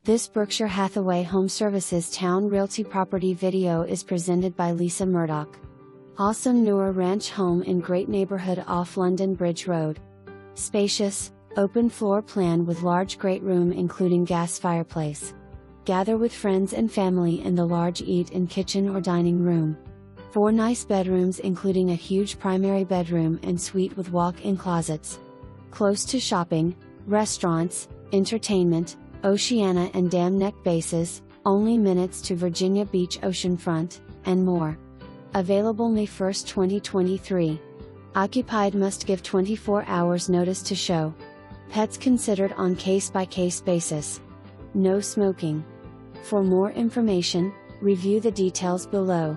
This Berkshire Hathaway HomeServices Towne Realty property video is presented by Lisa Murdock. Awesome newer ranch home in great neighborhood off London Bridge Road. Spacious, open floor plan with large great room including gas fireplace. Gather with friends and family in the large eat-in kitchen or dining room. 4 nice bedrooms including a huge primary bedroom and suite with walk-in closets. Close to shopping, restaurants, entertainment, Oceana and Dam Neck Bases, only minutes to Virginia Beach oceanfront, and more. Available May 1, 2023. Occupied must give 24 hours notice to show. Pets considered on case-by-case basis. No smoking. For more information, review the details below.